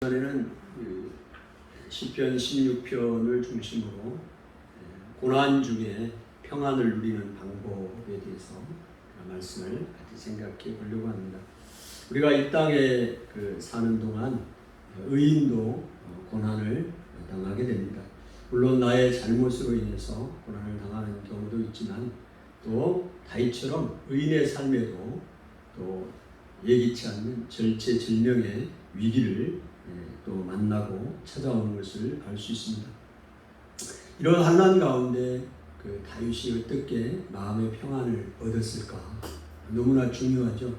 이번에는 시편 16편을 중심으로 고난 중에 평안을 누리는 방법에 대해서 말씀을 같이 생각해 보려고 합니다. 우리가 이 땅에 사는 동안 의인도 고난을 당하게 됩니다. 물론 나의 잘못으로 인해서 고난을 당하는 경우도 있지만 또 다윗처럼 의인의 삶에도 또 예기치 않는 절체절명의 위기를 또 만나고 찾아오는 것을 알 수 있습니다. 이런 환난 가운데 다윗이 어떻게 마음의 평안을 얻었을까? 너무나 중요하죠.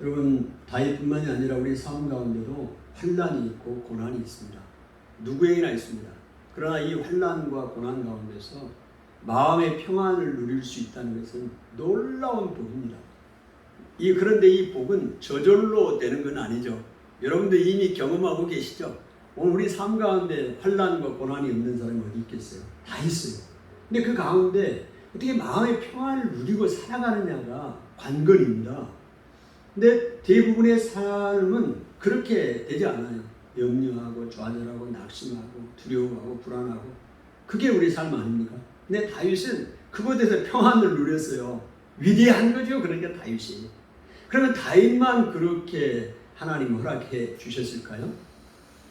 여러분, 다윗뿐만이 아니라 우리 삶 가운데도 환난이 있고 고난이 있습니다. 누구에게나 있습니다. 그러나 이 환난과 고난 가운데서 마음의 평안을 누릴 수 있다는 것은 놀라운 복입니다. 그런데 이 복은 저절로 되는 건 아니죠. 여러분들 이미 경험하고 계시죠? 오늘 우리 삶 가운데 환난과 고난이 없는 사람이 어디 있겠어요? 다 있어요. 근데 그 가운데 어떻게 마음의 평안을 누리고 살아가느냐가 관건입니다. 근데 대부분의 삶은 그렇게 되지 않아요. 염려하고 좌절하고 낙심하고 두려워하고 불안하고, 그게 우리 삶 아닙니까? 근데 다윗은 그것에서 평안을 누렸어요. 위대한 거죠. 그러니까 다윗이. 그러면 다윗만 그렇게 하나님 허락해 주셨을까요?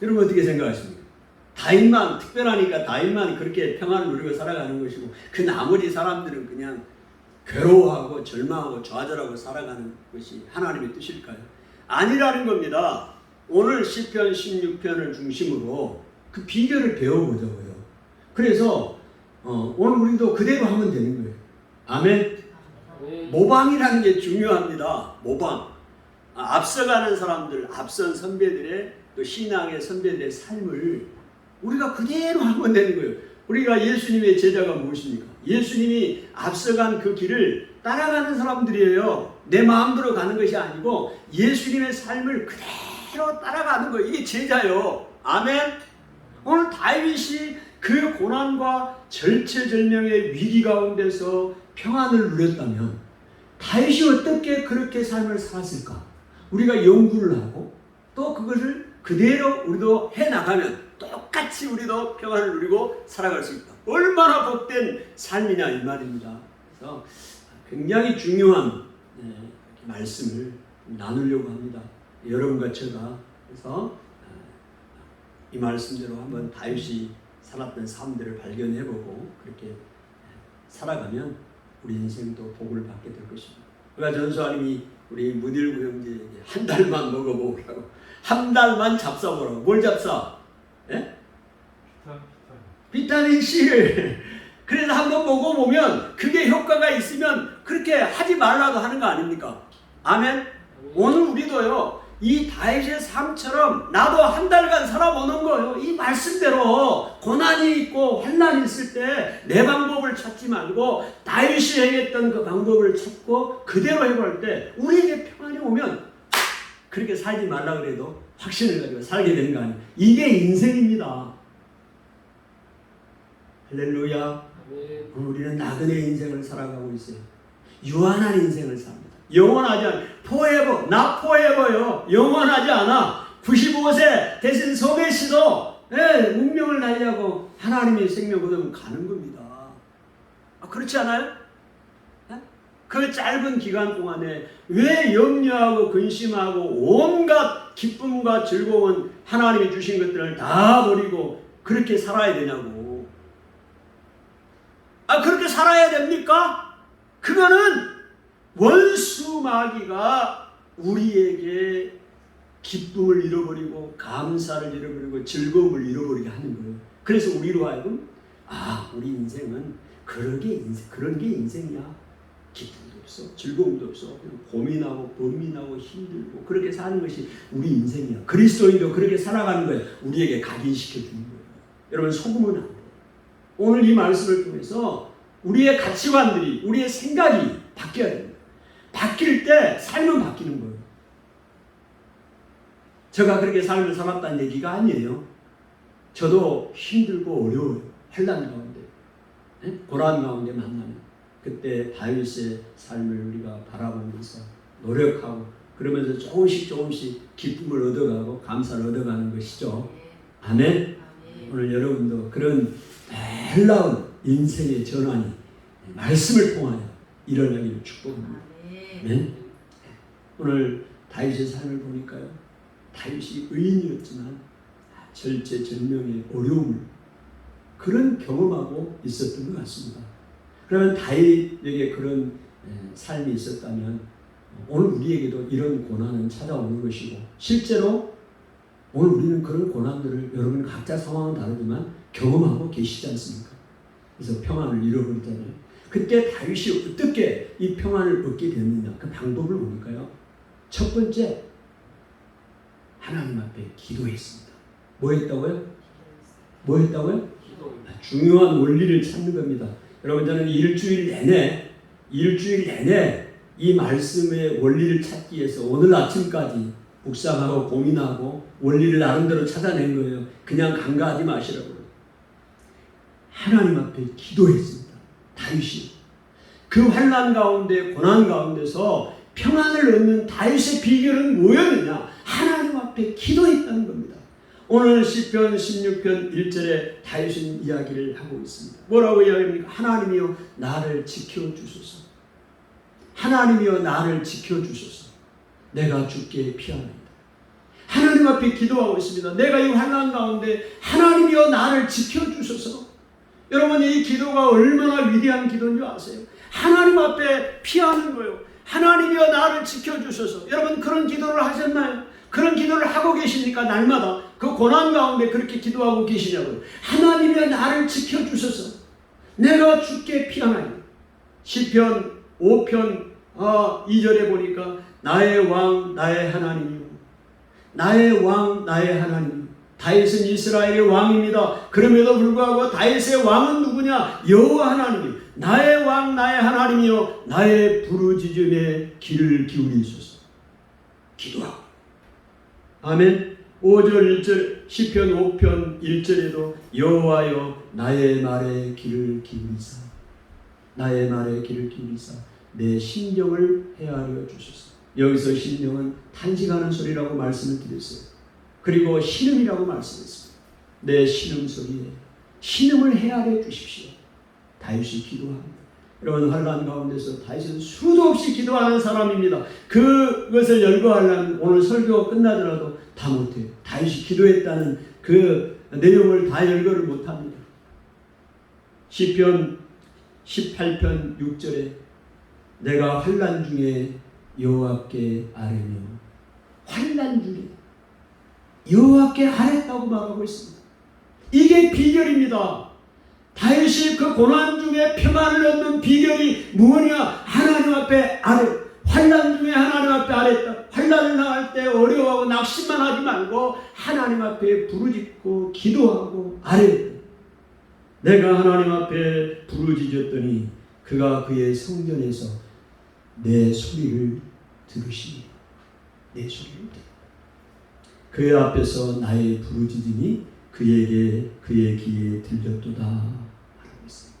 여러분 어떻게 생각하십니까? 다윗만 특별하니까 다윗만 그렇게 평안을 누리고 살아가는 것이고 그 나머지 사람들은 그냥 괴로워하고 절망하고 좌절하고 살아가는 것이 하나님의 뜻일까요? 아니라는 겁니다. 오늘 시편 16편을 중심으로 그 비결을 배워보자고요. 그래서 오늘 우리도 그대로 하면 되는 거예요. 아멘. 모방이라는 게 중요합니다. 모방. 앞서가는 사람들, 앞선 선배들의 또 신앙의 선배들의 삶을 우리가 그대로 하면 되는 거예요. 우리가 예수님의 제자가 무엇입니까? 예수님이 앞서간 그 길을 따라가는 사람들이에요. 내 마음대로 가는 것이 아니고 예수님의 삶을 그대로 따라가는 거예요. 이게 제자요. 아멘. 오늘 다윗이 그 고난과 절체절명의 위기 가운데서 평안을 누렸다면 다윗이 어떻게 그렇게 삶을 살았을까? 우리가 연구를 하고 또 그것을 그대로 우리도 해나가면 똑같이 우리도 평안을 누리고 살아갈 수 있다. 얼마나 복된 삶이냐 이 말입니다. 그래서 굉장히 중요한 말씀을 나누려고 합니다. 여러분과 제가. 그래서 이 말씀대로 한번 다윗이 살았던 삶들을 발견해보고 그렇게 살아가면 우리 인생도 복을 받게 될 것입니다. 우리가 전수하님이 우리 무딜구 형제에게 한 달만 먹어보라고, 한 달만 잡숴보라고. 뭘 잡숴? 예? 비타민 C를. 그래서 한번 먹어보면 그게 효과가 있으면 그렇게 하지 말라고 하는 거 아닙니까? 아멘. 오늘 우리도요, 이 다윗의 삶처럼 나도 한 달간 살아보는 거예요. 이 말씀대로 고난이 있고 환난이 있을 때 내 방법을 찾지 말고 다윗이 행했던 그 방법을 찾고 그대로 해볼 때 우리에게 평안이 오면 그렇게 살지 말라 그래도 확신을 가지고 살게 되는 거 아니에요. 이게 인생입니다. 할렐루야. 오늘 우리는 나그네 인생을 살아가고 있어요. 유한한 인생을 삽니다. 영원하지 않아. 포에버, 나 포에버요. 영원하지 않아. 95세 대신 소매 씨도 운명을 달리하고 하나님의 생명 얻으면 가는 겁니다. 그렇지 않아요? 그 짧은 기간 동안에 왜 염려하고 근심하고 온갖 기쁨과 즐거운 하나님이 주신 것들을 다 버리고 그렇게 살아야 되냐고. 그렇게 살아야 됩니까? 그거는 원수 마귀가 우리에게 기쁨을 잃어버리고 감사를 잃어버리고 즐거움을 잃어버리게 하는 거예요. 그래서 우리로 하여금 우리 인생은 그런 게 인생이야. 기쁨도 없어, 즐거움도 없어, 고민하고 범민하고 힘들고 그렇게 사는 것이 우리 인생이야. 그리스도인도 그렇게 살아가는 거예요. 우리에게 각인시켜 주는 거예요. 여러분 속으면 안 돼요. 오늘 이 말씀을 통해서 우리의 가치관들이, 우리의 생각이 바뀌어야 됩니다. 바뀔 때 삶은 바뀌는 거예요. 제가 그렇게 삶을 살았다는 얘기가 아니에요. 저도 힘들고 어려워요. 환난 가운데, 고난 가운데 만나면 그때 다윗의 삶을 우리가 바라보면서 노력하고 그러면서 조금씩 기쁨을 얻어가고 감사를 얻어가는 것이죠. 아멘. 오늘 여러분도 그런 놀라운 인생의 전환이 말씀을 통하여 일어나기를 축복합니다. 아멘. 오늘 다윗의 삶을 보니까요, 다윗이 의인이었지만 절제절명의 어려움을 그런 경험하고 있었던 것 같습니다. 그러면 다윗에게 그런 삶이 있었다면 오늘 우리에게도 이런 고난은 찾아오는 것이고, 실제로 오늘 우리는 그런 고난들을 여러분 각자 상황은 다르지만 경험하고 계시지 않습니까? 그래서 평안을 잃어버리잖아요. 그때 다윗이 어떻게 이 평안을 얻게 됐느냐, 그 방법을 보니까요, 첫 번째 하나님 앞에 기도했습니다. 뭐 했다고요? 뭐 했다고요? 중요한 원리를 찾는 겁니다. 여러분, 저는 일주일 내내 이 말씀의 원리를 찾기 위해서 오늘 아침까지 묵상하고 고민하고 원리를 나름대로 찾아낸 거예요. 그냥 간과하지 마시라고. 하나님 앞에 기도했습니다. 다윗이 그 환난 가운데, 고난 가운데서 평안을 얻는 다윗의 비결은 뭐였느냐? 하나님 앞에 기도했다는 겁니다. 오늘 시편 16편 1절에 다윗은 이야기를 하고 있습니다. 뭐라고 이야기합니까? 하나님이여 나를 지켜주소서. 하나님이여 나를 지켜주소서. 내가 주께 피하나이다. 하나님 앞에 기도하고 있습니다. 내가 이 환난 가운데 하나님이여 나를 지켜주소서. 여러분, 이 기도가 얼마나 위대한 기도인 줄 아세요? 하나님 앞에 피하는 거예요. 하나님이여 나를 지켜주소서. 여러분, 그런 기도를 하셨나요? 그런 기도를 하고 계십니까? 날마다 그 고난 가운데 그렇게 기도하고 계시냐고요. 하나님이여 나를 지켜주소서. 내가 주께 피하나이다. 시편 5편 2절에 보니까 나의 왕 나의 하나님이요, 나의 왕 나의 하나님. 다윗은 이스라엘의 왕입니다. 그럼에도 불구하고 다윗의 왕은 누구냐? 여호와 하나님이요, 나의 왕 나의 하나님이요, 나의 부르짖음에 귀를 기울이소서. 기도하고. 아멘. 5절 1절 시편 5편 1절에도 여호와여 나의 말에 귀를 기울이사, 나의 말에 귀를 기울이사 내 심령을 헤아려 주소서. 여기서 심령은 탄식하는 소리라고 말씀을 드렸어요. 그리고 신음이라고 말씀했습니다. 내 신음 소리에 신음을 헤아려 주십시오. 다윗이 기도합니다. 여러분, 환난 가운데서 다윗은 수도 없이 기도하는 사람입니다. 그것을 열거하려면 오늘 설교가 끝나더라도 다 못해요. 다윗이 기도했다는 그 내용을 다 열거를 못합니다. 시편 18편 6절에 내가 환난 중에 여호와께 아뢰며, 환난 중에 여호와께 아뢰었다고 말하고 있습니다. 이게 비결입니다. 다윗이 그 고난 중에 평안을 얻는 비결이 뭐냐? 하나님 앞에 아뢰. 환난 중에 하나님 앞에 아뢰었다. 환난을 당할 때 어려워하고 낙심만 하지 말고 하나님 앞에 부르짖고 기도하고 아뢰었다. 내가 하나님 앞에 부르짖었더니 그가 그의 성전에서 내 소리를 들으시니, 내 소리를 들으시니 그의 앞에서 나의 부르짖음이 그의 귀에 들렸도다 하고 있습니다.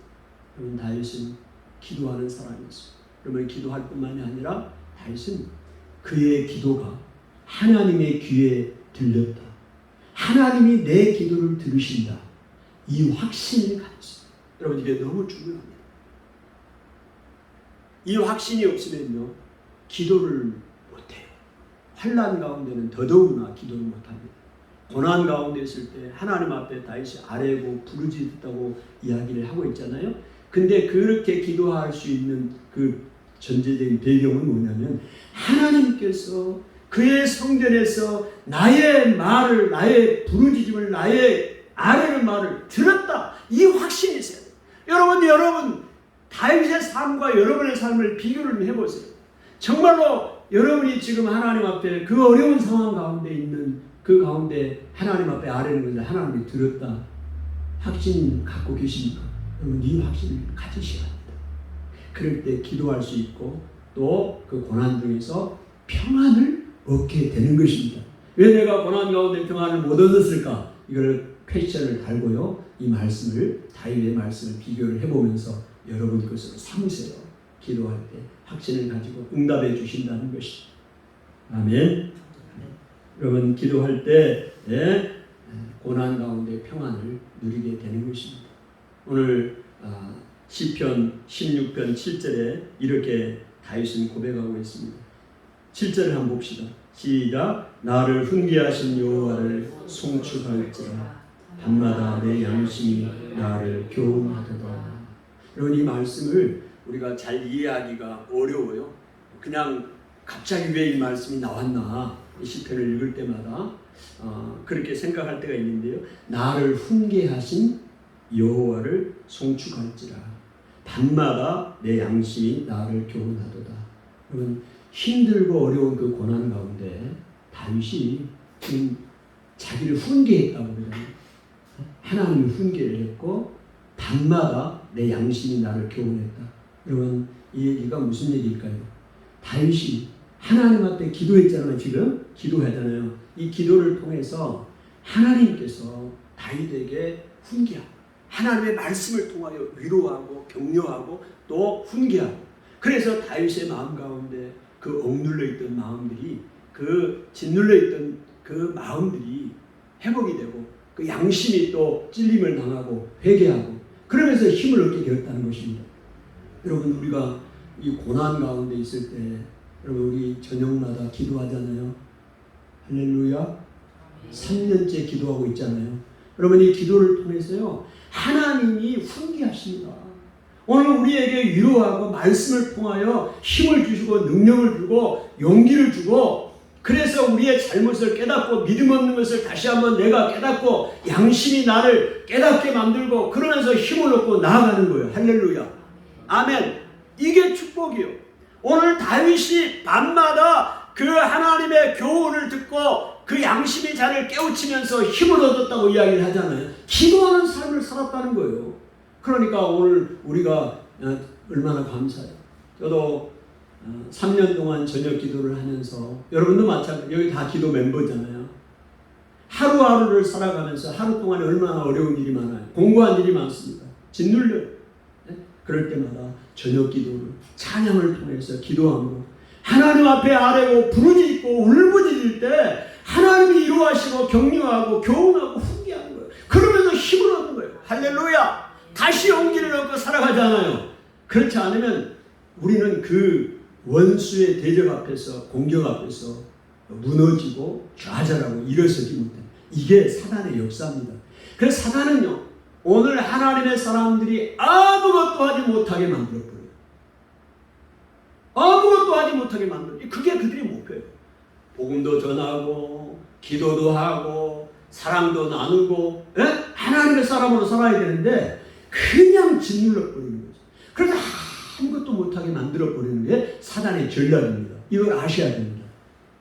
그러면 다윗은 기도하는 사람이었습니다. 그러면 기도할 뿐만이 아니라 다윗은 그의 기도가 하나님의 귀에 들렸다, 하나님이 내 기도를 들으신다, 이 확신을 가졌습니다. 여러분, 이게 너무 중요합니다. 이 확신이 없으면요 기도를 못해요. 환난 가운데는 더더구나 기도를 못합니다. 고난 가운데 있을 때 하나님 앞에 다윗이 아뢰고 부르짖었다고 이야기를 하고 있잖아요. 근데 그렇게 기도할 수 있는 그 전제적인 배경은 뭐냐면 하나님께서 그의 성전에서 나의 말을, 나의 부르짖음을, 나의 아뢰는 말을 들었다, 이 확신이 있어요. 여러분 다윗의 삶과 여러분의 삶을 비교를 해보세요. 정말로 여러분이 지금 하나님 앞에 그 어려운 상황 가운데 있는 그 가운데 하나님 앞에 아뢰는 것을 하나님이 들었다, 확신 갖고 계십니까? 여러분, 이 확신을 가지셔야 합니다. 그럴 때 기도할 수 있고 또 그 고난 중에서 평안을 얻게 되는 것입니다. 왜 내가 고난 가운데 평안을 못 얻었을까? 이걸 퀘스천을 달고요, 이 말씀을, 다윗의 말씀을 비교를 해보면서 여러분 것으로 삼으세요. 기도할 때 확신을 가지고 응답해 주신다는 것이. 아멘. 여러분 기도할 때 고난 가운데 평안을 누리게 되는 것입니다. 오늘 시편 16편 7절에 이렇게 다윗은 고백하고 있습니다. 7절을 한번 봅시다. 시작. 나를 훈계하신 여호와를 송축할지라 밤마다 내 양심이 나를 교훈하도다. 여러분 이 말씀을 우리가 잘 이해하기가 어려워요. 그냥 갑자기 왜 이 말씀이 나왔나 이 시편을 읽을 때마다 그렇게 생각할 때가 있는데요. 나를 훈계하신 여호와를 송축할지라 밤마다 내 양심이 나를 교훈하도다. 여러분 힘들고 어려운 그 고난 가운데 다윗이 지금 자기를 훈계했다고 그러잖아요. 하나님을 훈계를 했고 밤마다 내 양심이 나를 교훈했다. 여러분 이 얘기가 무슨 얘기일까요? 다윗이 하나님 앞에 기도했잖아요. 지금 기도하잖아요. 이 기도를 통해서 하나님께서 다윗에게 훈계하고 하나님의 말씀을 통하여 위로하고 격려하고 또 훈계하고 그래서 다윗의 마음 가운데 그 억눌려 있던 마음들이 그 짓눌려 있던 그 마음들이 회복이 되고 그 양심이 또 찔림을 당하고 회개하고 그러면서 힘을 얻게 되었다는 것입니다. 여러분 우리가 이 고난 가운데 있을 때 여러분 우리 저녁마다 기도하잖아요. 할렐루야. 3년째 기도하고 있잖아요. 여러분 이 기도를 통해서요 하나님이 훈계하십니다. 오늘 우리에게 위로하고 말씀을 통하여 힘을 주시고 능력을 주고 용기를 주고 그래서 우리의 잘못을 깨닫고 믿음 없는 것을 다시 한번 내가 깨닫고 양심이 나를 깨닫게 만들고 그러면서 힘을 얻고 나아가는 거예요. 할렐루야. 아멘. 이게 축복이요. 오늘 다윗이 밤마다 그 하나님의 교훈을 듣고 그 양심이 자를 깨우치면서 힘을 얻었다고 이야기를 하잖아요. 기도하는 삶을 살았다는 거예요. 그러니까 오늘 우리가 얼마나 감사해요. 저도 3년 동안 저녁 기도를 하면서 여러분도 마찬가지로 여기 다 기도 멤버잖아요. 하루하루를 살아가면서 하루 동안에 얼마나 어려운 일이 많아요. 공고한 일이 많습니다. 짓눌려요. 그럴 때마다 저녁 기도를 찬양을 통해서 기도함으로 하나님 앞에 아뢰고 부르짖고 울부짖을 때 하나님이 이루하시고 격려하고 교훈하고 훈계하는 거예요. 그러면서 힘을 얻는 거예요. 할렐루야. 다시 용기를 얻고 살아가잖아요. 그렇지 않으면 우리는 그 원수의 대적 앞에서 공격 앞에서 무너지고 좌절하고 일어서지 못해요. 이게 사단의 역사입니다. 그래서 사단은요 오늘 하나님의 사람들이 아무것도 하지 못하게 만들어버려요. 아무것도 하지 못하게 만들어요. 그게 그들의 목표예요. 복음도 전하고 기도도 하고 사랑도 나누고 하나님의 사람으로 살아야 되는데 그냥 짓눌러버리는 거죠. 그래서 아무것도 못하게 만들어버리는 게 사단의 전략입니다. 이걸 아셔야 됩니다.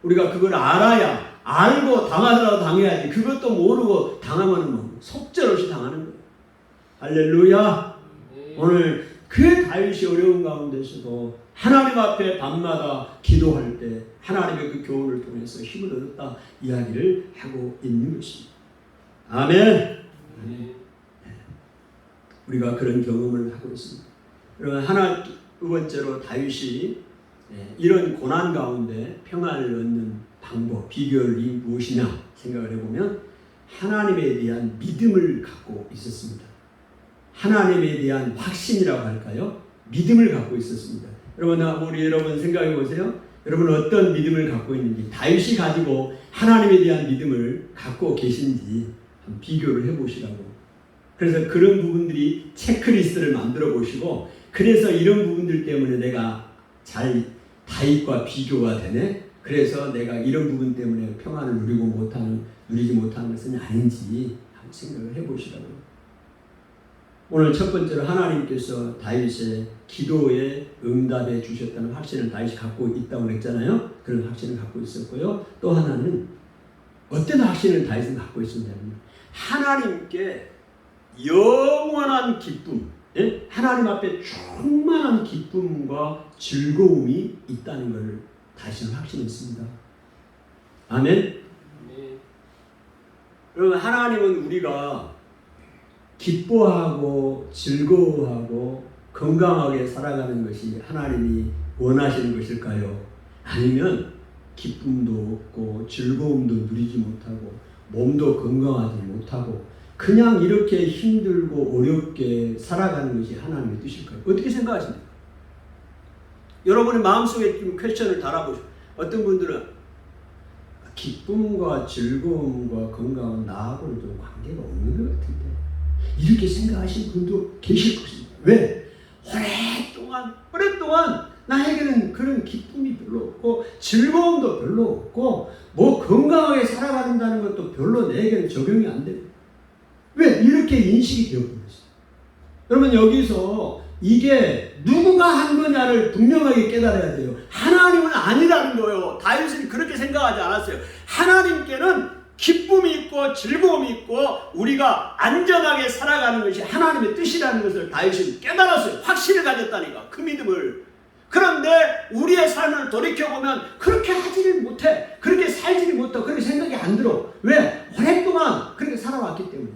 우리가 그걸 알아야 알고 당하더라도 당해야지 그것도 모르고 당하면 뭐 속절없이 당하는 거예요. 할렐루야. 오늘 그 다윗이 어려운 가운데서도 하나님 앞에 밤마다 기도할 때 하나님의 그 교훈을 통해서 힘을 얻었다 이야기를 하고 있는 것입니다. 아멘. 우리가 그런 경험을 하고 있습니다. 여러분 두 번째로 다윗이 이런 고난 가운데 평안을 얻는 방법, 비결이 무엇이냐 생각을 해보면 하나님에 대한 믿음을 갖고 있었습니다. 하나님에 대한 확신이라고 할까요? 믿음을 갖고 있었습니다. 여러분 생각해 보세요. 여러분 어떤 믿음을 갖고 있는지 다윗이 가지고 하나님에 대한 믿음을 갖고 계신지 한번 비교를 해보시라고. 그래서 그런 부분들이 체크리스트를 만들어 보시고 그래서 이런 부분들 때문에 내가 잘 다윗과 비교가 되네. 그래서 내가 이런 부분 때문에 평안을 누리지 못하는 것은 아닌지 한번 생각을 해보시라고요. 오늘 첫 번째로 하나님께서 다윗의 기도에 응답해 주셨다는 확신을 다윗이 갖고 있다고 그랬잖아요. 그런 확신을 갖고 있었고요. 또 하나는 어떤 확신을 다윗은 갖고 있었냐면 하나님께 영원한 기쁨, 하나님 앞에 충만한 기쁨과 즐거움이 있다는 것을 다윗은 확신했습니다. 아멘. 여러분 하나님은 우리가 기뻐하고 즐거워하고 건강하게 살아가는 것이 하나님이 원하시는 것일까요? 아니면 기쁨도 없고 즐거움도 누리지 못하고 몸도 건강하지 못하고 그냥 이렇게 힘들고 어렵게 살아가는 것이 하나님의 뜻일까요? 어떻게 생각하십니까? 여러분의 마음속에 좀 퀘스천을 달아보시오. 어떤 분들은 기쁨과 즐거움과 건강은 나하고는 좀 관계가 없는 것 같은데 이렇게 생각하시는 분도 계실 것입니다. 왜? 오랫동안 나에게는 그런 기쁨이 별로 없고 즐거움도 별로 없고 뭐 건강하게 살아간다는 것도 별로 내게는 적용이 안 됩니다. 왜? 이렇게 인식이 되어버렸어요. 여러분 여기서 이게 누구가 한 거냐를 분명하게 깨달아야 돼요. 하나님은 아니라는 거예요. 다윗은 그렇게 생각하지 않았어요. 하나님께는 기쁨이 있고 즐거움이 있고 우리가 안전하게 살아가는 것이 하나님의 뜻이라는 것을 다윗은 깨달았어요. 확신을 가졌다니까 그 믿음을. 그런데 우리의 삶을 돌이켜보면 그렇게 하지를 못해. 그렇게 살지를 못하고 그렇게 생각이 안 들어. 왜? 오랫동안 그렇게 살아왔기 때문에.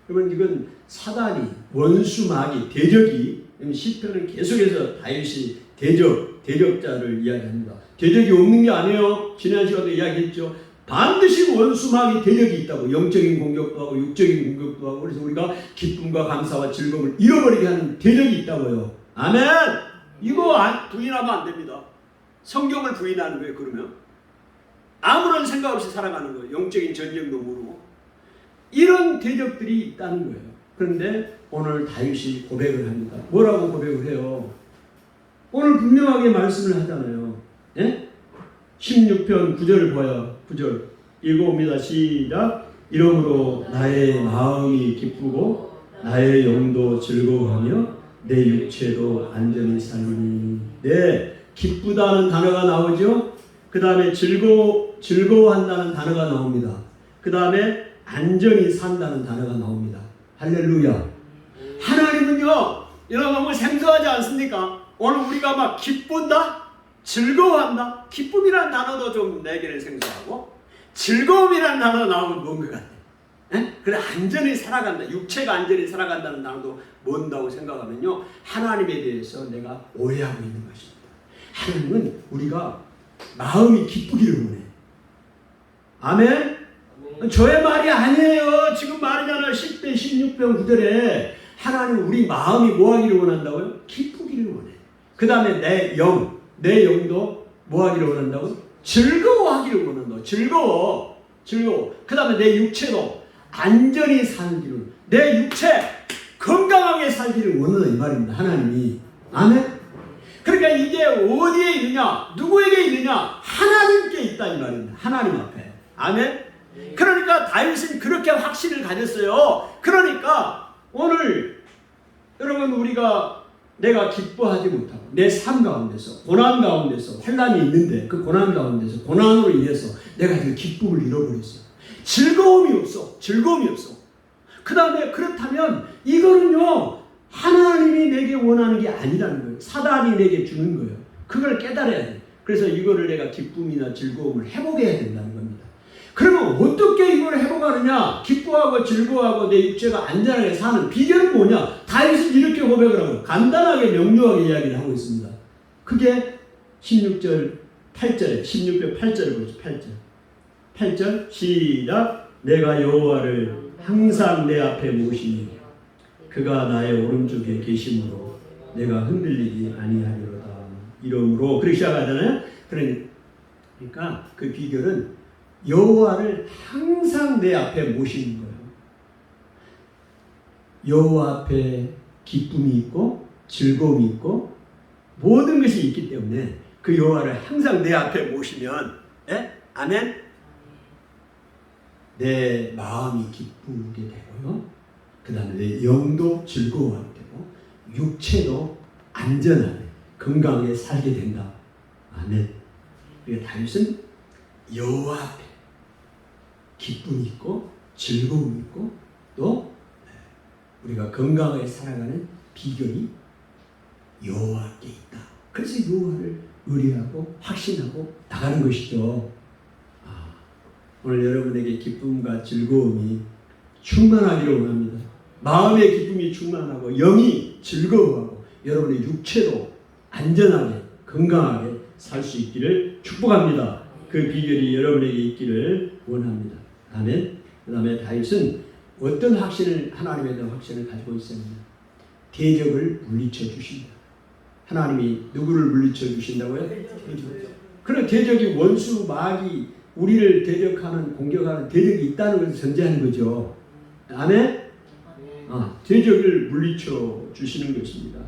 여러분 이건 사단이 원수 마귀 대적이 시편은 계속해서 다윗이 대적자를 이야기합니다. 대적이 없는 게 아니에요. 지난 시간에 이야기했죠. 반드시 원수 마귀 대적이 있다고. 영적인 공격도 하고 육적인 공격도 하고 그래서 우리가 기쁨과 감사와 즐거움을 잃어버리게 하는 대적이 있다고요. 아멘. 이거 부인하면 안 됩니다. 성경을 부인하는 거예요. 그러면 아무런 생각 없이 살아가는 거예요. 영적인 전쟁도 모르고 이런 대적들이 있다는 거예요. 그런데 오늘 다윗이 고백을 합니다. 뭐라고 고백을 해요? 오늘 분명하게 말씀을 하잖아요. 예? 16편 9절을 봐요. 9절 읽어봅니다. 시작. 이러므로 나의 마음이 기쁘고 나의 영도 즐거워하며 내 육체도 안전히 살리니. 네, 기쁘다는 단어가 나오죠. 그 다음에 즐거워한다는 단어가 나옵니다. 그 다음에 안전히 산다는 단어가 나옵니다. 할렐루야. 하나님은요, 여러분 너무 생소하지 않습니까? 오늘 우리가 막 기쁜다, 즐거워한다. 기쁨이라는 단어도 좀 내게는 생소하고 즐거움이라는 단어가 나오면 뭔 것 같아? 그래 안전히 살아간다. 육체가 안전히 살아간다는 단어도 뭔다고 생각하면요, 하나님에 대해서 내가 오해하고 있는 것입니다. 하나님은 우리가 마음이 기쁘기를 원해. 아멘. 저의 말이 아니에요. 지금 말이잖아요. 10대 16편 9절에 하나님은 우리 마음이 뭐하기를 원한다고요? 기쁘기를 원해. 그 다음에 내 영도 뭐하기를 원한다고요? 즐거워하기를 원한다. 즐거워. 그 다음에 내 육체도 안전히 살기를, 내 육체 건강하게 살기를 원한다 이 말입니다. 하나님이. 아멘. 그러니까 이게 어디에 있느냐, 누구에게 있느냐, 하나님께 있다 이 말입니다. 하나님 앞에. 아멘. 그러니까 다윗은 그렇게 확신을 가졌어요. 그러니까 오늘 여러분 우리가 내가 기뻐하지 못하고 내 삶 가운데서 고난 가운데서 환난이 있는데 그 고난 가운데서 고난으로 인해서 내가 그 기쁨을 잃어버렸어요. 즐거움이 없어. 그 다음에 그렇다면 이거는요 하나님이 내게 원하는 게 아니라는 거예요. 사단이 내게 주는 거예요. 그걸 깨달아야 돼. 그래서 이거를 내가 기쁨이나 즐거움을 회복해야 된다는 겁니다. 그러면 어떻게 이걸 회복하느냐? 기뻐하고 즐거워하고 내 육체가 안전하게 사는 비결은 뭐냐? 다윗은 이렇게 고백을 하고 간단하게 명료하게 이야기를 하고 있습니다. 그게 16편 8절을 보죠. 8절 시작. 내가 여호와를 항상 내 앞에 모시니 그가 나의 오른쪽에 계심으로 내가 흔들리지 아니하리로다. 이러므로 그렇게 시작하잖아요. 그러니까 그 비결은 여호와를 항상 내 앞에 모시는 거예요. 여호와 앞에 기쁨이 있고 즐거움이 있고 모든 것이 있기 때문에 그 여호와를 항상 내 앞에 모시면, 아멘. 내 마음이 기쁘게 되고요. 그 다음에 내 영도 즐거워하게 되고 육체도 안전하게 건강하게 살게 된다. 아멘. 그러니까 다윗은 여호와 앞에 기쁨이 있고 즐거움이 있고 또 우리가 건강하게 살아가는 비결이 여호와께 있다. 그래서 여호와를 의뢰하고 확신하고 나가는 것이죠. 오늘 여러분에게 기쁨과 즐거움이 충만하기를 원합니다. 마음의 기쁨이 충만하고 영이 즐거워하고 여러분의 육체도 안전하게 건강하게 살 수 있기를 축복합니다. 그 비결이 여러분에게 있기를 원합니다. 아멘. 그 다음에 다윗은 어떤 확신을, 하나님에 대한 확신을 가지고 있었느냐. 대적을 물리쳐 주신다. 하나님이 누구를 물리쳐 주신다고요? 대적. 그런 대적이 원수, 마귀, 우리를 대적하는, 공격하는 대적이 있다는 것을 전제하는 거죠. 아멘? 대적을 물리쳐 주시는 것입니다.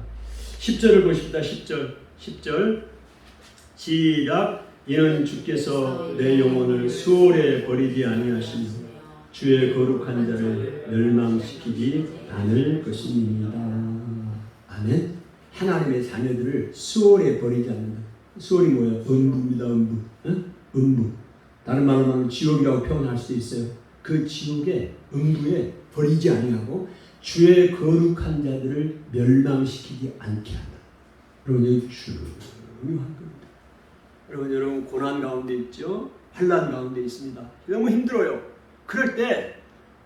10절을 보십시다. 10절 시작. 이는 주께서 내 영혼을 수월에 버리지 아니하시며 주의 거룩한 자를 멸망시키지 않을 것입니다. 아멘. 하나님의 자녀들을 수월에 버리지 않는다. 수월이 뭐예요? 음부입니다. 음부. 응? 음부. 다른 말로 말하면 지옥이라고 표현할 수도 있어요. 그 지옥에, 음부에 버리지 아니하고 주의 거룩한 자들을 멸망시키지 않게 한다. 여러분, 여기 중요한 겁니다. 여러분 고난 가운데 있죠? 환난 가운데 있습니다. 너무 힘들어요. 그럴 때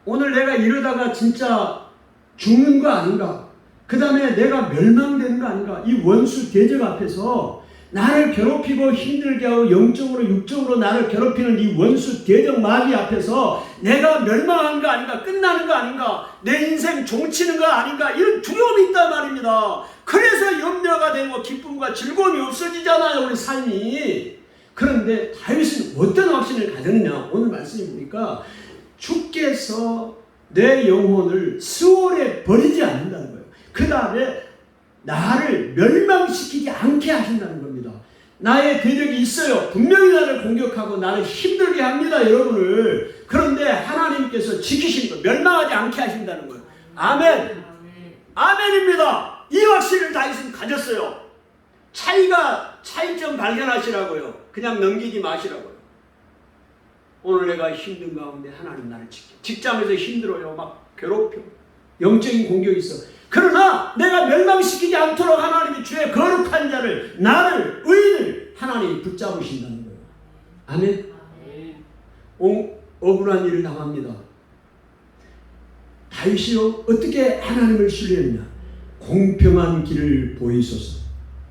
오늘 내가 이러다가 진짜 죽는 거 아닌가? 그 다음에 내가 멸망되는 거 아닌가? 이 원수 대적 앞에서 나를 괴롭히고 힘들게 하고 영적으로 육적으로 나를 괴롭히는 이 원수 대적 마귀 앞에서 내가 멸망한 거 아닌가? 끝나는 거 아닌가? 내 인생 종치는 거 아닌가? 이런 두려움이 있단 말입니다. 그래서 염려가 되고 기쁨과 즐거움이 없어지잖아요, 우리 삶이. 그런데 다윗은 어떤 확신을 가졌느냐? 오늘 말씀해 보니까 주께서 내 영혼을 수월에 버리지 않는다는 거예요. 그 다음에 나를 멸망시키지 않게 하신다는 겁니다. 나의 대적이 있어요. 분명히 나를 공격하고 나를 힘들게 합니다, 여러분을. 그런데 하나님께서 지키신 거, 멸망하지 않게 하신다는 거예요. 아멘. 아멘입니다. 이 확신을 다윗은 가졌어요. 차이점 발견하시라고요. 그냥 넘기지 마시라고요. 오늘 내가 힘든 가운데 하나님 나를 지켜. 직장에서 힘들어요. 막 괴롭혀. 영적인 공격이 있어. 그러나 내가 멸망시키지 않도록 하나님이 주의 거룩한 자를, 나를, 의인을 하나님이 붙잡으신다는 거예요. 아멘. 억울한 일을 당합니다. 다윗이요, 어떻게 하나님을 신뢰했냐? 공평한 길을 보이소서.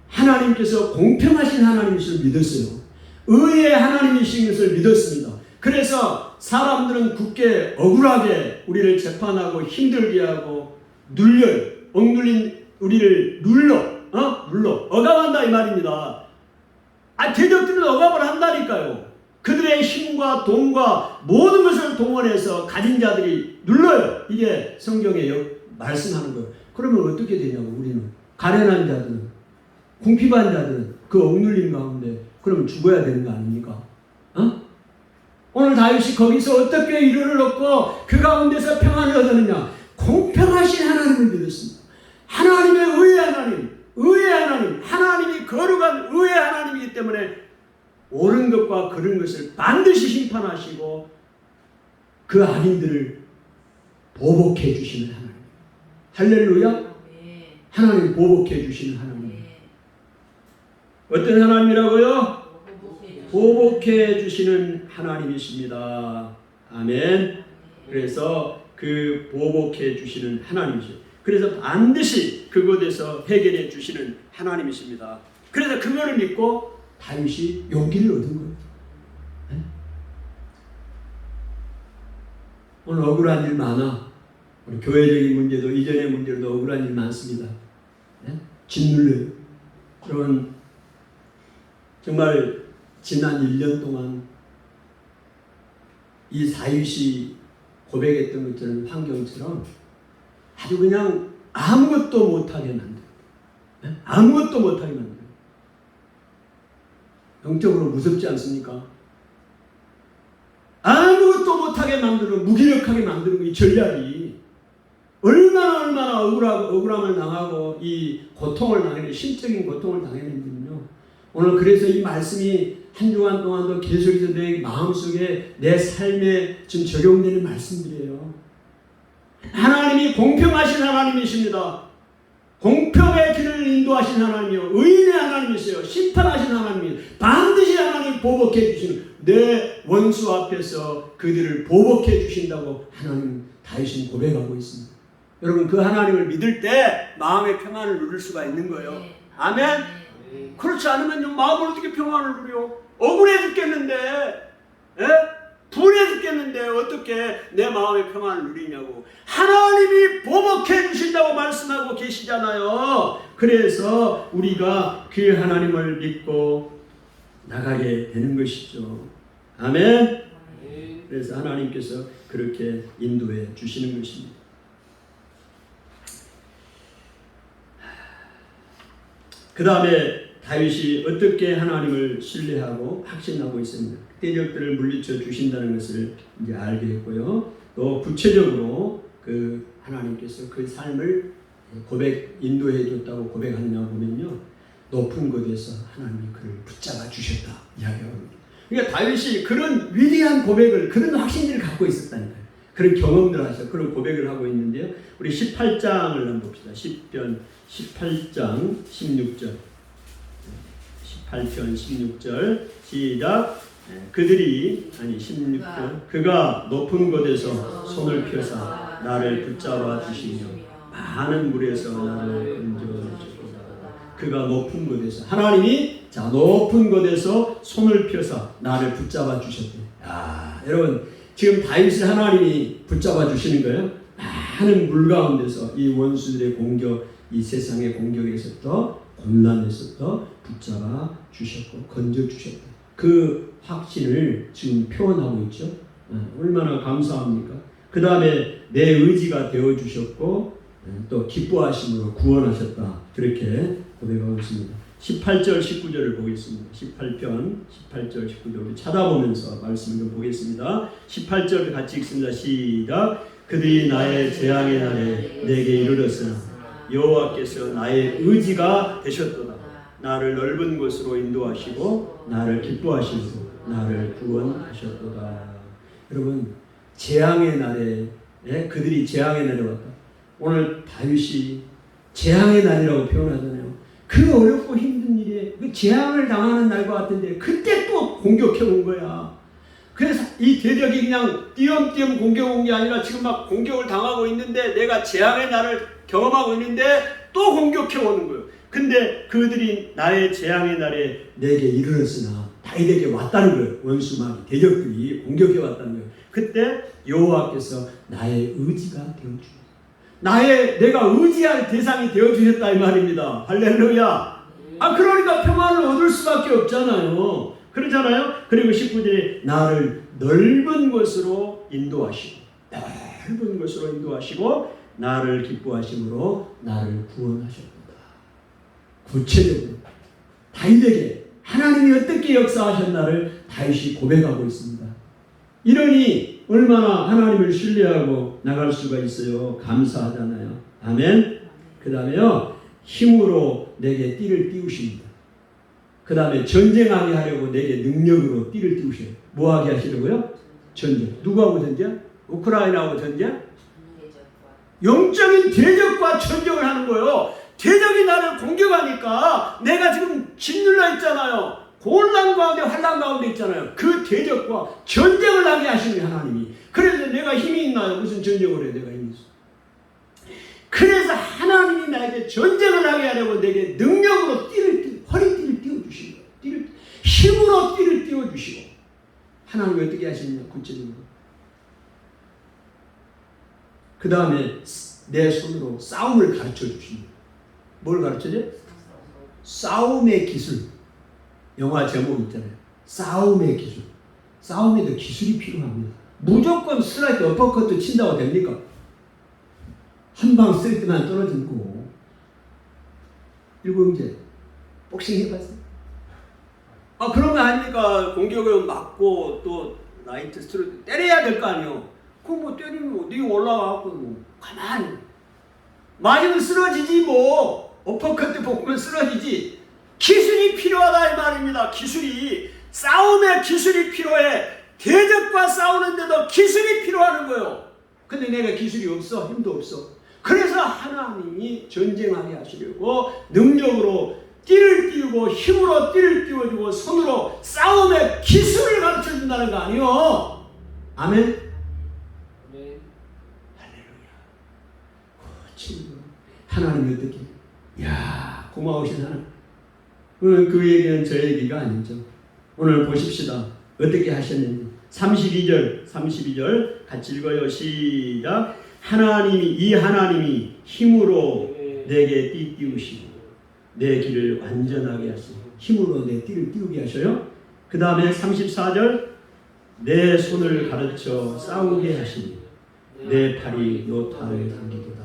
하나님께서 공평하신 하나님이심을 믿었어요. 의의 하나님이신 것을 믿었습니다. 그래서 사람들은 굳게 억울하게 우리를 재판하고 힘들게 하고 눌려요. 억눌린 우리를 눌러 억압한다 이 말입니다. 대적들은 억압을 한다니까요. 그들의 힘과 돈과 모든 것을 동원해서 가진 자들이 눌러요. 이게 성경에 말씀하는 거예요. 그러면 어떻게 되냐고, 우리는 가련한 자들은, 궁핍한 자들은 그 억눌림 가운데 그러면 죽어야 되는 거 아닙니까? 오늘 다윗이 거기서 어떻게 위로를 얻고 그 가운데서 평안을 얻었느냐? 공평하신 하나님을 믿었습니다. 하나님의 의의 하나님, 하나님이 거룩한 의의 하나님이기 때문에 옳은 것과 그른 것을 반드시 심판하시고 그 악인들을 보복해 주시는 하나님. 할렐루야. 하나님 보복해 주시는 하나님. 어떤 하나님이라고요? 보복해 주시는 하나님이십니다. 아멘. 그래서 그 보복해 주시는 하나님이죠. 그래서 반드시 그곳에서 해결해 주시는 하나님이십니다. 그래서 그거를 믿고 다윗이 용기를 얻은 거예요. 네? 오늘 억울한 일 많아. 우리 교회적인 문제도 이전의 문제도 억울한 일 많습니다. 네? 짓눌려요. 그러면 정말 지난 1년 동안 이 다윗이 고백했던 것처럼 환경처럼 아주 그냥 아무것도 못하게 만들어요. 네? 아무것도 못하게 만들어요. 영적으로 무섭지 않습니까? 아무것도 못하게 만드는, 무기력하게 만드는 이 전략이 얼마나 억울함을 당하고 이 고통을 당하는, 심적인 고통을 당했는지요. 오늘 그래서 이 말씀이 한 주간 동안도 계속해서 내 마음속에 내 삶에 지금 적용되는 말씀들이에요. 하나님이 공평하신 하나님이십니다. 공평의 길을 인도하신 하나님이요, 의인의 하나님이세요. 심판하신 하나님이요. 반드시 하나님 보복해 주시는, 내 원수 앞에서 그들을 보복해 주신다고 하나님 다윗은 고백하고 있습니다. 여러분, 그 하나님을 믿을 때 마음의 평안을 누릴 수가 있는 거예요. 아멘. 그렇지 않으면요, 마음을 어떻게 평안을 누려? 억울해 죽겠는데, 예? 분해 죽겠는데 어떻게 내 마음의 평안을 누리냐고. 하나님이 보복해 주신다고 말씀하고 계시잖아요. 그래서 우리가 그 하나님을 믿고 나가게 되는 것이죠. 아멘. 그래서 하나님께서 그렇게 인도해 주시는 것입니다. 그 다음에 다윗이 어떻게 하나님을 신뢰하고 확신하고 있습니다. 대적들을 물리쳐 주신다는 것을 이제 알게 했고요. 또 구체적으로 그 하나님께서 그 삶을 인도해 줬다고 고백하느냐 보면요, 높은 곳에서 하나님이 그를 붙잡아 주셨다 이야기합니다. 그러니까 다윗이 그런 위대한 고백을, 그런 확신들을 갖고 있었다니까요. 그런 경험들을 하셔, 그런 고백을 하고 있는데요. 우리 18장을 한번 봅시다. 시편 18장 16절. 18편 16절 시작. 그들이 16절 그가 높은 곳에서 손을 펴사 나를 붙잡아 주시며 많은 물에서 나를 건져 주시고. 그가 높은 곳에서, 하나님이 자 높은 곳에서 손을 펴사 나를 붙잡아 주셨대. 여러분, 지금 다윗을 하나님이 붙잡아 주시는 거예요. 많은 물 가운데서 이 원수들의 공격, 이 세상의 공격에서부터, 고난에서부터 붙잡아 주셨고 건져 주셨다. 그 확신을 지금 표현하고 있죠. 얼마나 감사합니까? 그 다음에 내 의지가 되어 주셨고 또 기뻐하심으로 구원하셨다. 그렇게 고백하고 있습니다. 18절 19절을 보겠습니다. 18편 18절 19절 찾아보면서 말씀을 좀 보겠습니다. 18절 같이 읽습니다. 시작. 그들이 나의 재앙의 날에 내게 이르렀으나 여호와께서 나의 의지가 되셨도다. 나를 넓은 곳으로 인도하시고 나를 기뻐하시고 나를 구원하셨도다. 여러분, 재앙의 날에 그들이 재앙의 날에 왔다. 오늘 다윗이 재앙의 날이라고 표현하잖아요. 그 어렵고 힘든 일에 그 재앙을 당하는 날과 같은데 그때 또 공격해 온 거야. 그래서 이 대적이 그냥 띄엄띄엄 공격 온 게 아니라 지금 막 공격을 당하고 있는데, 내가 재앙의 날을 경험하고 있는데 또 공격해 오는 거예요. 근데 그들이 나의 재앙의 날에 내게 이르렀으나, 다윗에게 왔다는 거예요. 원수만 대적들이 공격해 왔다는 거예요. 그때 여호와께서 나의 의지가 되어주셨어요. 내가 의지할 대상이 되어주셨다 이 말입니다. 할렐루야. 그러니까 평안을 얻을 수밖에 없잖아요. 그러잖아요. 그리고 19절에 나를 넓은 곳으로 인도하시고, 넓은 곳으로 인도하시고 나를 기뻐하심으로 나를 구원하셨다. 구체적으로 다윗에게 하나님이 어떻게 역사하셨나를 다윗이 고백하고 있습니다. 이러니 얼마나 하나님을 신뢰하고 나갈 수가 있어요. 감사하잖아요. 아멘. 그 다음에요, 힘으로 내게 띠를 띄우십니다. 그 다음에 전쟁하게 하려고 내게 능력으로 띠를 띄우셔요. 뭐하게 하시려고요? 전쟁. 누구하고 전쟁? 우크라이나하고 전쟁? 영적인 대적과 전쟁을 하는 거예요. 대적이 나를 공격하니까 내가 지금 짓눌러 있잖아요. 곤란 가운데 환란 가운데 있잖아요. 그 대적과 전쟁을 하게 하시는 하나님이. 그래서 내가 힘이 있나요? 무슨 전쟁을 해 내가 힘이 있어. 그래서 하나님이 나에게 전쟁을 하게 하려고 내게 능력으로 허리띠를 띄워주시는 거예요. 힘으로 띠를 띄워주시고. 하나님이 어떻게 하시느냐 구체적으로. 그 다음에 내 손으로 싸움을 가르쳐 주십니다. 뭘 가르쳐줘? 싸움의 기술. 영화 제목 있잖아요. 싸움의 기술. 싸움에도 기술이 필요합니다. 무조건 스트라이크 어퍼커트 친다고 됩니까? 한 방 쓸 때만 떨어지는 거. 일곱째 복싱 해봤어요? 그런 거 아닙니까? 공격을 맞고 또 라이트 스트로크 때려야 될 거 아니에요. 그거 뭐 때리면 네 올라와갖고 뭐 가만히 맞으면 쓰러지지 뭐. 어퍼커트 보면 쓰러지지. 기술이 필요하다 이 말입니다. 기술이. 싸움의 기술이 필요해. 대적과 싸우는데도 기술이 필요하는 거예요. 근데 내가 기술이 없어. 힘도 없어. 그래서 하나님이 전쟁하게 하시려고 능력으로 띠를 띄우고 힘으로 띠를 띄워주고 손으로 싸움의 기술을 가르쳐준다는 거 아니에요. 아멘. 네. 할렐루야. 친구, 하나님이 어떻게? 고마우신 하나님. 오늘 그 얘기는 저 얘기가 아니죠. 오늘 보십시다. 어떻게 하셨는지. 32절 같이 읽어요. 시작. 하나님이 힘으로 내게 띠띠우시고 내 길을 완전하게 하시고 힘으로 내 띠를 띄우게 하셔요. 그 다음에 34절 내 손을 가르쳐 싸우게 하시니 내 팔이 노타를 당기도다.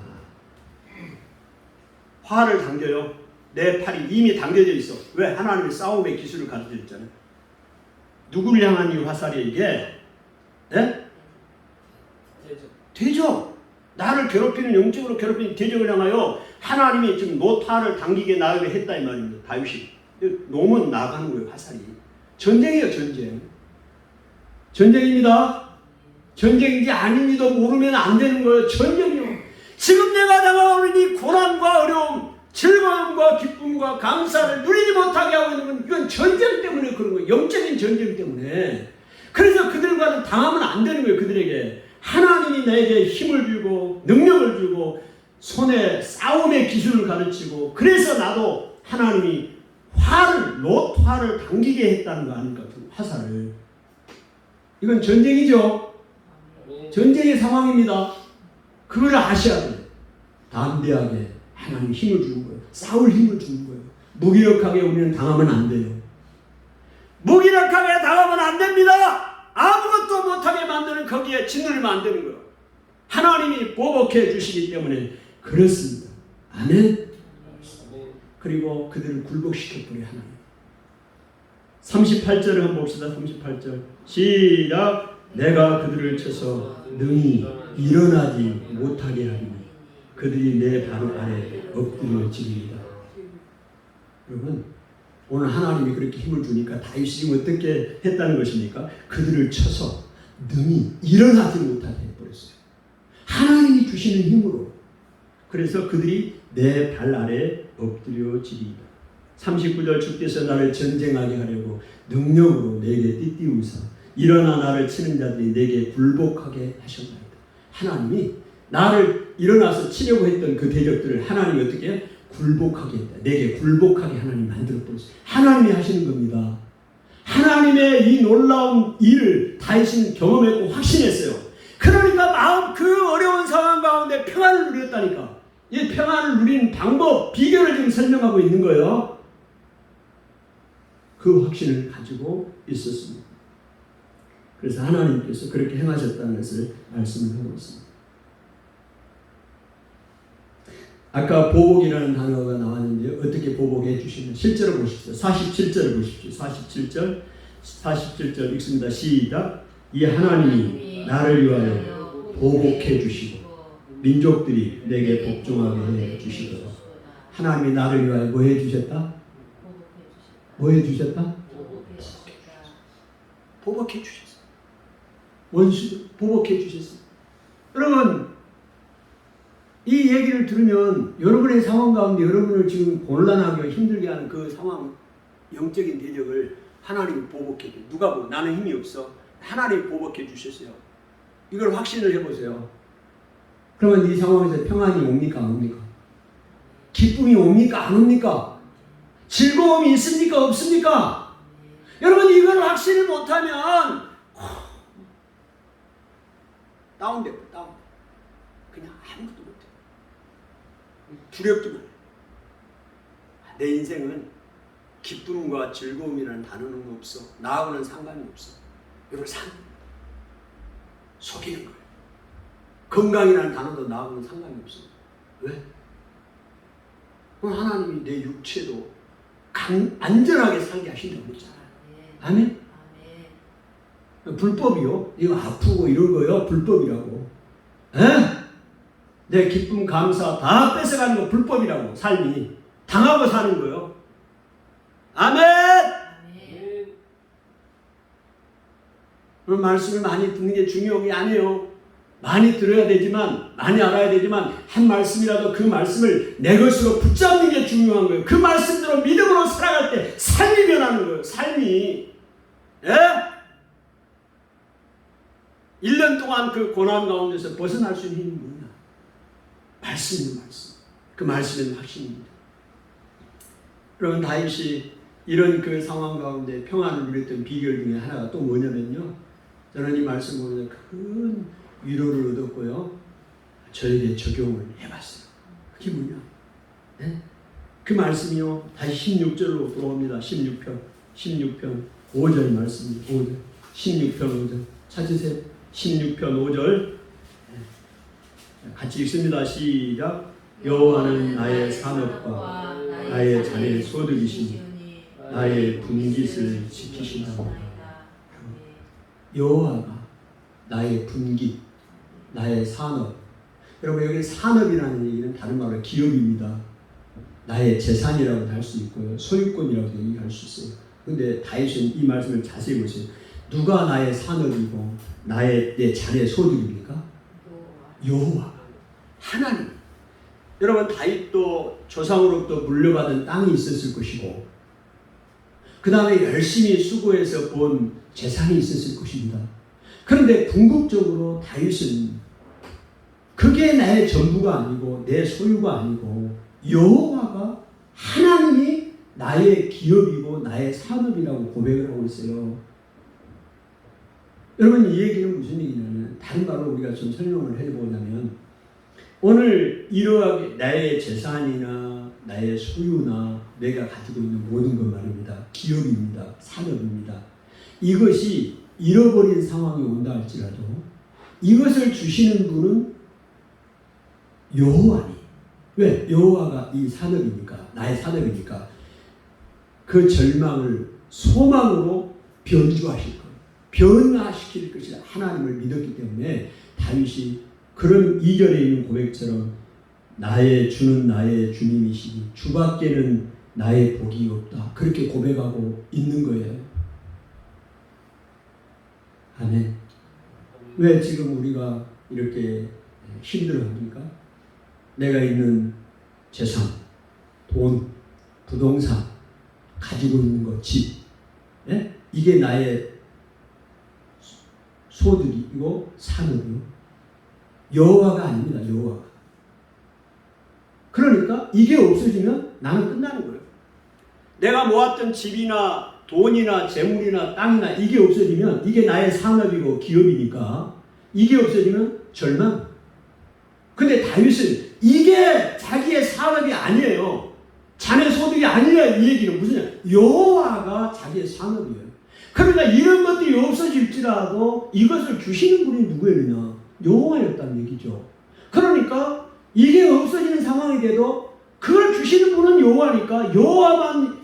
활을 당겨요. 내 팔이 이미 당겨져 있어. 왜? 하나님의 싸움의 기술을 가르쳐 줬잖아요. 누구를 향한 이 화살이 이게? 네? 대적. 나를 괴롭히는 영적으로 괴롭히는 대적을 향하여 하나님이 지금 노타를 당기게 나가게 했다 이 말입니다. 다윗이. 놈은 나가는 거예요. 화살이. 전쟁이에요. 전쟁입니다. 전쟁인지 아닌지도 모르면 안 되는 거예요. 전쟁이요. 지금 내가 당하는 이 고난과 어려움, 즐거움과 기쁨과 감사를 누리지 못하게 하고 있는 건 이건 전쟁 때문에 그런 거예요. 영적인 전쟁 때문에. 그래서 그들과는 당하면 안 되는 거예요. 그들에게. 하나님이 내게 힘을 주고 능력을 주고 손에 싸움의 기술을 가르치고 그래서 나도 하나님이 노화를 당기게 했다는 거 아닙니까? 화살을. 이건 전쟁이죠. 전쟁의 상황입니다. 그걸 아셔야 돼요. 담대하게 하나님 힘을 주는 거예요. 싸울 힘을 주는 거예요. 무기력하게 우리는 당하면 안 돼요. 무기력하게 당하면 안 됩니다. 아무것도 못하게 만드는 거기에 짓누르면 안 되는 거예요. 하나님이 보복해 주시기 때문에 그렇습니다. 아멘. 그리고 그들을 굴복시켜버려 하나님. 38절을 한번 봅시다. 38절 시작. 내가 그들을 쳐서 능히 일어나지 못하게 하리니 그들이 내 발 아래 엎드려지리이다. 여러분 오늘 하나님이 그렇게 힘을 주니까 다윗이 지금 어떻게 했다는 것입니까? 그들을 쳐서 능히 일어나지 못하게 해버렸어요. 하나님이 주시는 힘으로. 그래서 그들이 내 발 아래 엎드려지리이다. 39절 주께서 나를 전쟁하게 하려고 능력으로 내게 띠띠우사 일어나 나를 치는 자들이 내게 굴복하게 하셨나이다. 하나님이 나를 일어나서 치려고 했던 그 대적들을 하나님이 어떻게 굴복하게 했다. 내게 굴복하게 하나님 만들어버렸어요. 하나님이 하시는 겁니다. 하나님의 이 놀라운 일을 다윗은 경험했고 확신했어요. 그러니까 마음 그 어려운 상황 가운데 평안을 누렸다니까. 이 평안을 누리는 방법, 비결을 지금 설명하고 있는 거예요. 그 확신을 가지고 있었습니다. 그래서 하나님께서 그렇게 행하셨다는 것을 말씀을 하고 있습니다. 아까 보복이라는 단어가 나왔는데 어떻게 보복해 주시면 실제로 보십시오. 47절을 보십시오. 47절 읽습니다. 시작. 이 하나님이 나를 위하여 보복해 주시고 민족들이 내게 복종하게 해 주시도록. 하나님이 나를 위하여 뭐 해 주셨다? 뭐 해 주셨다? 보복해 주셨어. 원수 보복해 주셨어. 여러분 이 얘기를 들으면 여러분의 상황 가운데 여러분을 지금 곤란하게 힘들게 하는 그 상황, 영적인 대적을 하나님이 보복해 줘. 누가 보고 나는 힘이 없어. 하나님이 보복해 주셨어요. 이걸 확신을 해보세요. 그러면 이 상황에서 평안이 옵니까 안 옵니까? 기쁨이 옵니까 안 옵니까? 즐거움이 있습니까 없습니까? 여러분 이걸 확신을 못하면 다운돼. 그냥 아무것도 못해. 두렵기만 해. 내 인생은 기쁨과 즐거움이라는 단어는 없어. 나하고는 상관이 없어. 이걸 속이는 거예요. 건강이라는 단어도 나하고는 상관이 없어. 왜? 하나님이 내 육체도 안전하게 살게 하신다고 그랬잖아요. 아멘? 불법이요. 이거 아프고 이런 거요. 불법이라고. 에? 내 기쁨, 감사 다 뺏어가는 거 불법이라고. 삶이. 당하고 사는 거요. 아멘! 오늘 말씀을 많이 듣는 게 중요한 게 아니에요. 많이 들어야 되지만, 많이 알아야 되지만 한 말씀이라도 그 말씀을 내 것으로 붙잡는 게 중요한 거예요. 그 말씀대로 믿음으로 살아갈 때 삶이 변하는 거예요. 삶이. 예? 1년 동안 그 고난 가운데서 벗어날 수 있는 힘이 뭐냐? 말씀입니다. 말씀. 그 말씀은 확신입니다. 여러분 다윗이 이런 그 상황 가운데 평안을 누렸던 비결 중에 하나가 또 뭐냐면요. 저는 이 말씀 보면서 큰 위로를 얻었고요. 저에게 적용을 해봤어요. 그게 뭐냐? 네? 그 말씀이요. 다시 16절로 돌아옵니다. 16편 5절 말씀입니다. 5절. 16편 5절. 찾으세요. 16편 5절. 같이 읽습니다. 시작. 여호와는 나의 산업과 나의 자녀의 소득이시니 나의 분깃을 지키신다. 여호와가 나의 분깃, 나의 산업. 여러분 여기 산업이라는 얘기는 다른 말로 기업입니다. 나의 재산이라고도 할 수 있고요. 소유권이라고도 얘기할 수 있어요. 그런데 다윗은 이 말씀을 자세히 보세요. 누가 나의 산업이고 내 자녀의 소득입니까? 여호와가. 하나님. 여러분 다윗도 조상으로부터 물려받은 땅이 있었을 것이고 그 다음에 열심히 수고해서 본 재산이 있었을 것입니다. 그런데 궁극적으로 다윗은 그게 나의 전부가 아니고 내 소유가 아니고 여호와가 하나님이 나의 기업이고 나의 산업이라고 고백을 하고 있어요. 여러분 이 얘기는 무슨 얘기냐면 다른 말로 우리가 좀 설명을 해보자면 오늘 이러하게 나의 재산이나 나의 소유나 내가 가지고 있는 모든 것 말입니다. 기업입니다. 산업입니다. 이것이 잃어버린 상황이 온다 할지라도 이것을 주시는 분은 여호와니. 왜? 여호와가 이 산업이니까, 나의 산업이니까 그 절망을 소망으로 변주하실 거예요. 변화시킬 것이라 하나님을 믿었기 때문에 다윗이 그런 2절에 있는 고백처럼 주는 나의 주님이시니 주밖에는 나의 복이 없다. 그렇게 고백하고 있는 거예요. 아멘. 왜 지금 우리가 이렇게 힘들어합니까? 내가 있는 재산, 돈, 부동산, 가지고 있는 것, 집, 예? 이게 나의 소득이고 산업이요. 여호와가 아닙니다. 여호와가. 그러니까 이게 없어지면 나는 끝나는 거예요. 내가 모았던 집이나 돈이나 재물이나 땅이나 이게 없어지면 이게 나의 산업이고 기업이니까 이게 없어지면 절망. 근데 다윗은 이게 자기의 산업이 아니에요. 자네 소득이 아니라 이 얘기는 무슨 여호와가 자기의 산업이에요. 그러니까 이런 것들이 없어질지라도 이것을 주시는 분이 누구였느냐? 여호와였다는 얘기죠. 그러니까 이게 없어지는 상황이 돼도 그걸 주시는 분은 여호와니까 여호와만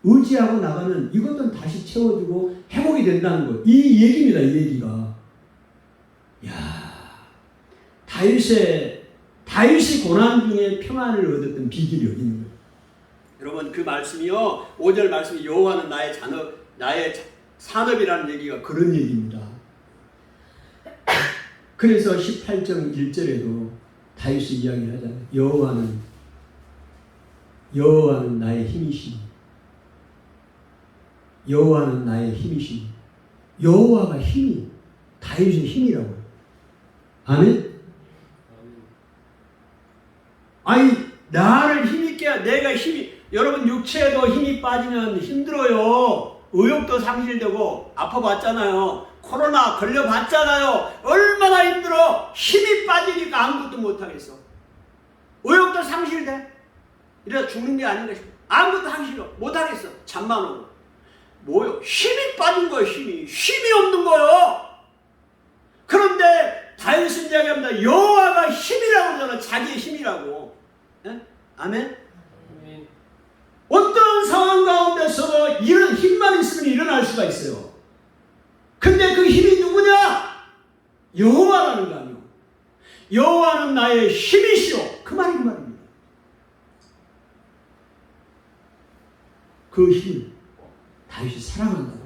의지하고 나가면 이것은 다시 채워주고 회복이 된다는 거. 이 얘기입니다. 이 얘기가. 야, 다윗이 고난 중에 평안을 얻었던 비결이 어디 있는 거예요? 여러분 그 말씀이요. 5절 말씀이 여호와는 나의 산업이라는 얘기가 그런 얘기입니다. 그래서 18장 1절에도 다윗이 이야기를 하잖아요. 여호와는 나의 힘이시니 여호와는 나의 힘이시니 여호와가 힘이 다윗의 힘이라고요. 아멘? 아니 나를 힘있게 내가 힘이 여러분 육체에도 힘이 빠지면 힘들어요. 의욕도 상실되고 아파봤잖아요. 코로나 걸려봤잖아요. 얼마나 힘들어. 힘이 빠지니까 아무것도 못하겠어. 의욕도 상실돼. 이래서 죽는 게 아닌가 싶어. 아무것도 하기 싫어. 못하겠어. 잠만 오고. 뭐요? 힘이 빠진 거예요. 힘이 없는 거예요. 그런데 다윗은 이야기합니다. 여호와가 힘이라고 그러잖아. 자기의 힘이라고. 네? 아멘? 어떤 상황 가운데서도 이런 힘만 있으면 일어날 수가 있어요. 근데 그 힘이 누구냐? 여호와라는 거 아니에요. 여호와는 나의 힘이시오. 그 말입니다. 그 힘을 다윗이 사랑한다고.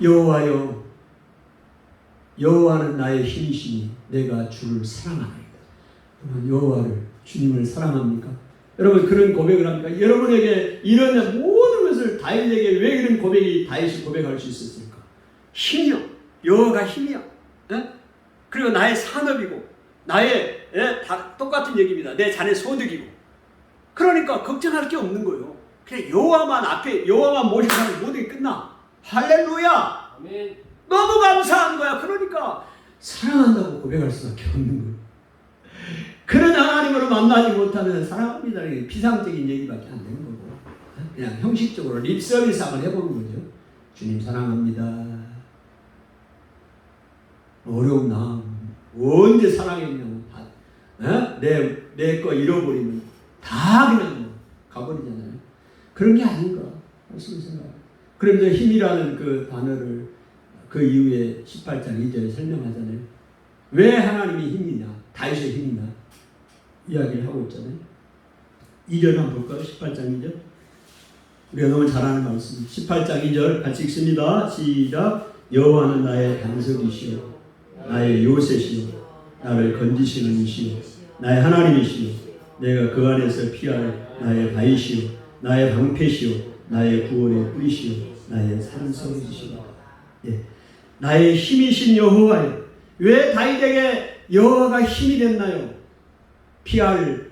여호와여, 여호와는 나의 힘이시니 내가 주를 사랑하나이다. 여러분 여호와를 주님을 사랑합니까? 여러분 그런 고백을 합니까? 여러분에게 이런 모든 것을 다윗에게 왜 이런 고백이 다윗이 고백할 수 있었습니까? 힘이요. 여호와가 힘이요. 예? 그리고 나의 산업이고 나의 다 똑같은 얘기입니다. 내 자네 소득이고. 그러니까 걱정할 게 없는 거예요. 그냥 여호와만 모시면 모든 게 끝나. 할렐루야. 아멘. 너무 감사한 거야. 그러니까 사랑한다고 고백할 수밖에 없는 거예요. 그런 하나님으로 만나지 못하면 사랑합니다. 비상적인 얘기밖에 안 되는 거고, 그냥 형식적으로 립서비스 한번 해보는 거죠. 주님 사랑합니다. 어려운 나 언제 사랑했냐고 내 거 잃어버리면 다 그냥 가버리잖아요. 그런 게 아닌가 말씀을 생각해요. 그러면서 힘이라는 그 단어를 그 이후에 18장 2절에 설명하잖아요. 왜 하나님이 힘이냐, 다윗의 힘이냐 이야기를 하고 있잖아요. 2절 한번 볼까요? 18장 2절. 우리가 너무 잘 아는 말씀. 18장 2절 같이 읽습니다. 시작. 여호와는 나의 반석이시오, 나의 요새시오, 나를 건지시는 이시오, 나의 하나님이시오, 내가 그 안에서 피할 나의 바위시오, 나의 방패시오, 나의 구원의 뿌리시오, 나의 산성이시오. 예. 나의 힘이신 여호와여. 왜 다윗에게 여호와가 힘이 됐나요? 피할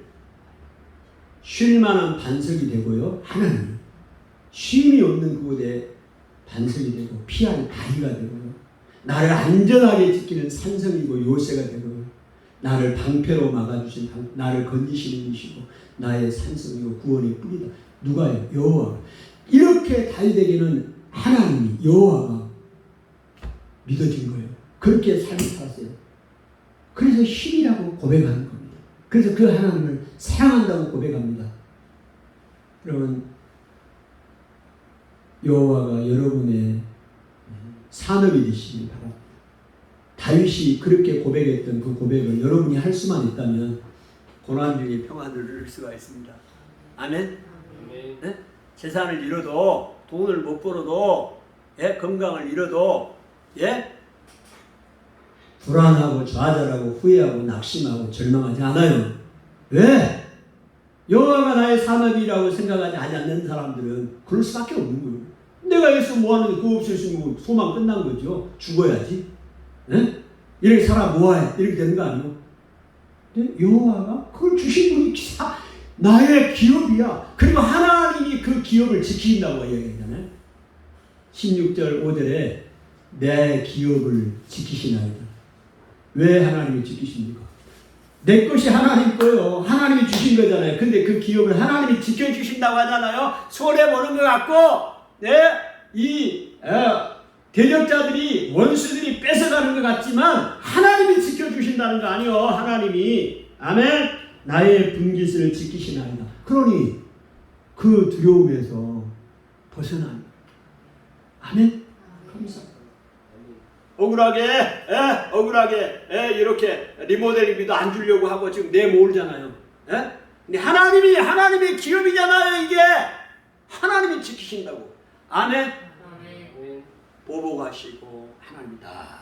쉴만한 반석이 되고요, 하나님 쉼이 없는 그곳에 반석이 되고 피할 바위가 되고요, 나를 안전하게 지키는 산성이고 요새가 되고요, 나를 방패로 막아주신 나를 건지시는 이시고 나의 산성이고 구원의 뿌리다. 누가요? 여호와. 이렇게 다윗에게는 하나님이 여호와가 믿어진 거예요. 그렇게 삶을 살았어요. 그래서 힘이라고 고백하는 겁니다. 그래서 그 하나님을 사랑한다고 고백합니다. 여러분, 여호와가 여러분의 산업이 되시길 바랍니다. 다윗이 그렇게 고백했던 그 고백을 여러분이 할 수만 있다면 고난 중에 평안을 누릴 수가 있습니다. 아멘? 네? 재산을 잃어도, 돈을 못 벌어도, 예? 건강을 잃어도, 예? 불안하고 좌절하고 후회하고 낙심하고 절망하지 않아요. 왜? 여호와가 나의 산업이라고 생각하지 않는 사람들은 그럴 수밖에 없는 거예요. 내가 있으면 뭐하는데 그거 없으면 소망 끝난 거죠. 죽어야지. 예? 이렇게 살아 뭐해? 이렇게 되는 거 아니에요? 근데 여호와가 그걸 주신 분이 나의 기업이야. 그리고 하나님이 그 기업을 지키신다고 이야기하잖아요. 16절 5절에 내 기업을 지키시나이다. 왜 하나님이 지키십니까? 내 것이 하나님 거요. 하나님이 주신 거잖아요. 근데 그 기업을 하나님이 지켜주신다고 하잖아요. 손해보는 것 같고, 대적자들이, 원수들이 뺏어가는 것 같지만 하나님이 지켜주신다는 거 아니요. 하나님이. 아멘. 나의 분깃을 지키시나이다. 그러니 그 두려움에서 벗어나는. 아멘. 감사합니다. 억울하게 이렇게 리모델링비도 안 주려고 하고 지금 내몰잖아요. 근데 하나님의 기업이잖아요. 이게 하나님이 지키신다고. 아멘. 보복하시고 하나님이 다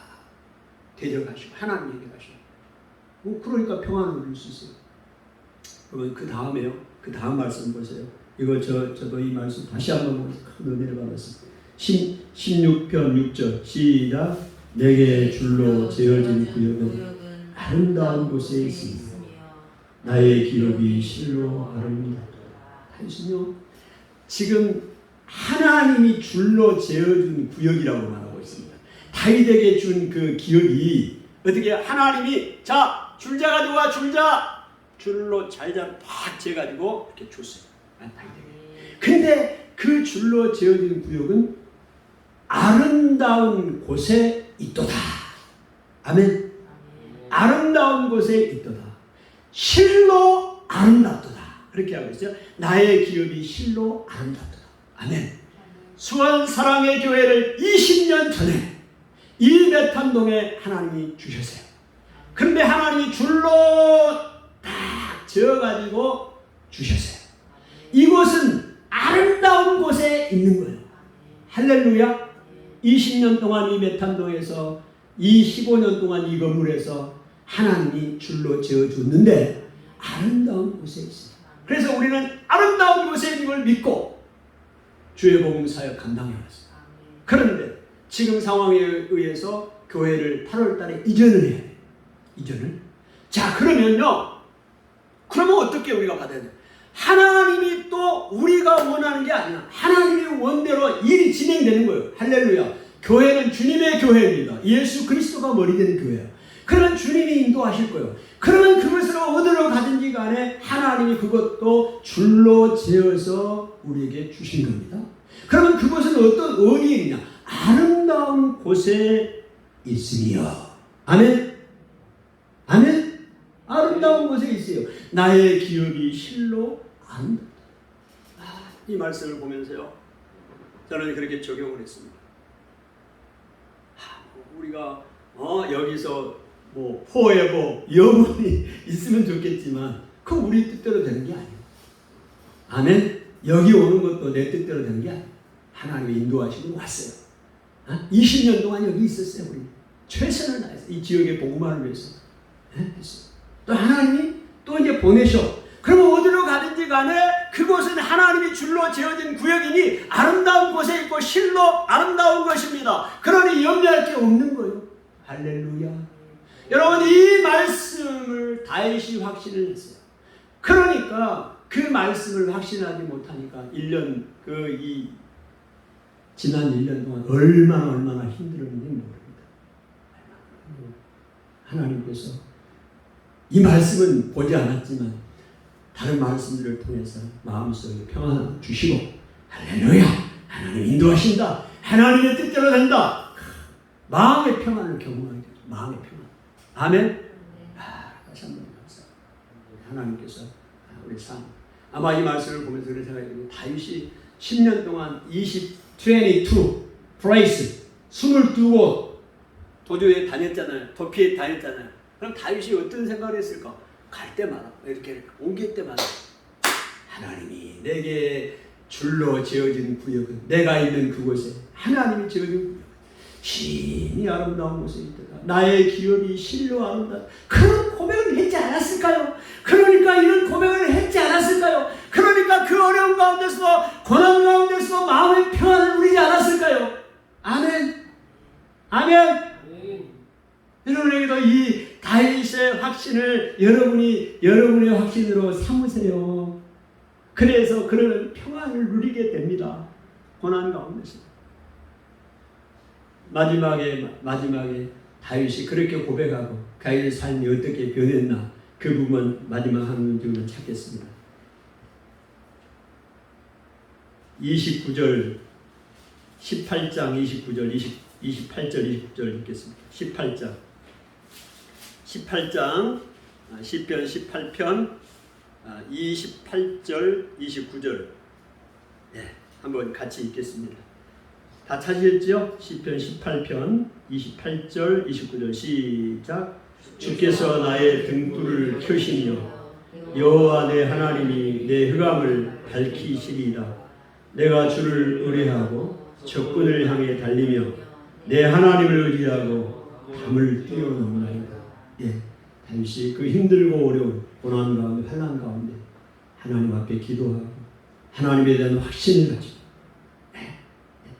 대적하시고 하나님 얘기하시고. 그러니까 평안을 누릴 수 있어요. 그러면 그 다음에요. 그 다음 말씀 보세요. 이거 저도 이 말씀 다시 한번 큰 은혜를 받았습니다. 16편 6절 시작. 내게 줄로 재어진 구역은 아름다운 곳에 있습니다. 나의 기업이 실로 아름답다. 단순요. 지금 하나님이 줄로 재어준 구역이라고 말하고 있습니다. 다윗에게 준 그 기업이 어떻게 하나님이 자 줄자 가지고 와 줄자 줄로 잘잘 팍 재가지고 이렇게 줬어요. 다윗에게. 근데 그 줄로 재어진 구역은 아름다운 곳에 있도다. 아멘. 아름다운 곳에 있도다. 실로 아름답도다. 그렇게 하고 있어요. 나의 기업이 실로 아름답도다. 아멘. 수원 사랑의 교회를 20년 전에 이 메탄동에 하나님이 주셨어요. 그런데 하나님이 줄로 딱 지어가지고 주셨어요. 이곳은 아름다운 곳에 있는 거예요. 할렐루야. 20년 동안 이 메탄동에서 이 15년 동안 이 건물에서 하나님이 줄로 지어줬는데 아름다운 곳에 있어요. 그래서 우리는 아름다운 곳에 있는 걸 믿고 주의 복음 사역 감당해 왔어요. 그런데 지금 상황에 의해서 교회를 8월 달에 이전을 해야 돼요. 이전을. 자, 그러면요. 그러면 어떻게 우리가 받아야 돼요? 하나님이 또 우리가 원하는 게 아니라 하나님의 원대로 일이 진행되는 거예요. 할렐루야. 교회는 주님의 교회입니다. 예수 그리스도가 머리 된 교회예요. 그러면 주님이 인도하실 거예요. 그러면 그것을 어디로 가든지 간에 하나님이 그것도 줄로 지어서 우리에게 주신 겁니다. 그러면 그것은 어디에 있냐? 아름다운 곳에 있으며. 아멘. 아멘. 아름다운 곳에 있어요. 나의 기업이 실로 아름답다. 이 말씀을 보면서요, 저는 그렇게 적용을 했습니다. 우리가 여기서 뭐 포에버 영원히 있으면 좋겠지만 그 우리 뜻대로 되는 게 아니에요. 아멘. 여기 오는 것도 내 뜻대로 되는 게 아니에요. 하나님이 인도하시고 왔어요. 20년 동안 여기 있었어요. 우리 최선을 다해서 이 지역의 복음화를 위해서 했어요. 또 하나님이 또 이제 보내셔. 그러면 어디로 가든지 간에 그곳은 하나님이 줄로 지어진 구역이니 아름다운 곳에 있고 실로 아름다운 것입니다. 그러니 염려할 게 없는 거예요. 할렐루야. 여러분, 이 말씀을 다윗이 확신을 했어요. 그러니까 그 말씀을 확신하지 못하니까 지난 1년 동안 얼마나 힘들었는지 모릅니다. 하나님께서 이 말씀은 보지 않았지만 다른 말씀들을 통해서 마음속에 평안을 주시고, 할렐루야, 하나님 인도하신다, 하나님의 뜻대로 된다, 마음의 평안을 경험하게 되죠. 마음의 평안. 아멘. 다시 한번 감사합니다. 하나님께서 우리 삶, 아마 이 말씀을 보면서 그런 생각이 듭니다. 다윗이 10년 동안 22 플레이스 22곳 도주에 다녔잖아요. 도피에 다녔잖아요. 그럼 다윗이 어떤 생각을 했을까? 갈 때마다 이렇게 옮길 때마다 하나님이 내게 줄로 지어진 구역은, 내가 있는 그곳에 하나님이 지어진 구역, 심히 아름다운 곳에 있다. 나의 기업이 실로 아름다워. 그런 고백을 했지 않았을까요? 그러니까 이런 고백을 했지 않았을까요? 그러니까 그 어려움 가운데서, 고난 가운데서 마음의 평안을 누리지 않았을까요? 아멘. 아멘. 여러분에게도 이 다윗의 확신을 여러분의 확신으로 삼으세요. 그래서 그런 평안을 누리게 됩니다. 고난 가운데서. 마지막에 다윗이 그렇게 고백하고 다윗의 삶이 어떻게 변했나, 그 부분 마지막 한 문제를 찾겠습니다. 29절, 18장 29절, 28절, 29절 읽겠습니다. 18장 시편 18편 28절 29절 한번 같이 읽겠습니다. 다 찾으셨죠? 시편 18편 28절 29절 시작. 주께서 나의 등불을 켜시며 여호와 내 하나님이 내 흑암을 밝히시리이다. 내가 주를 의뢰하고 적군을 향해 달리며 내 하나님을 의지하고 담을 뛰어넘나이다. 다윗이 그 힘들고 어려운 고난 가운데, 환난 가운데 하나님 앞에 기도하고 하나님에 대한 확신을 가지고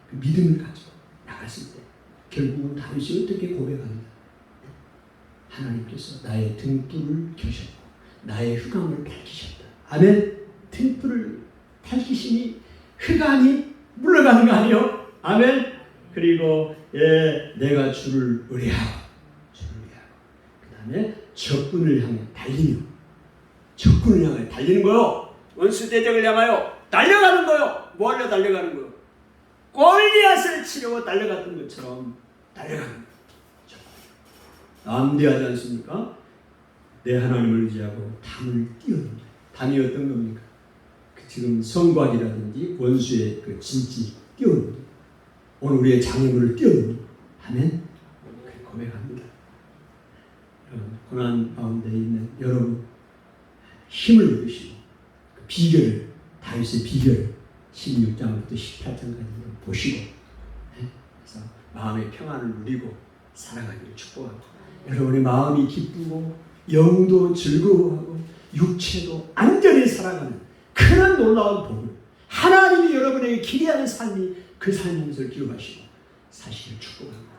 그 믿음을 가지고 나갔을 때 결국은 다윗이 어떻게 고백합니다. 하나님께서 나의 등불을 켜셨고 나의 흑암을 밝히셨다. 아멘. 등불을 밝히시니 흑암이 물러가는 거 아니에요? 아멘. 그리고 내가 주를 의뢰하고 그 다음에 적군을 향해 달리며, 적군을 향해 달리는 거요. 원수 대적을 향하여 달려가는 거요. 뭐 하려 달려가는 거요? 골리앗을 치려고 달려갔던 것처럼 달려가는 거예요. 남대하지 않습니까? 내 하나님을 의지하고 담을 띄워줍니다. 담이 어떤 겁니까? 지금 성곽이라든지 원수의 그 진지 띄워줍니다. 오늘 우리의 장애물을 띄워줍니다. 아멘. 고백합니다. 고난 가운데 있는 여러분, 힘을 얻으시고 그 비결을, 다윗의 비결 16장부터 18장까지 보시고 그래서 마음의 평안을 누리고 살아가기를 축복하고, 여러분의 마음이 기쁘고 영도 즐거워하고 육체도 안전히 살아가는 그런 놀라운 복을 하나님이 여러분에게 기대하는 삶이 그 삶인 것을 기억하시고 사실을 축복합니다.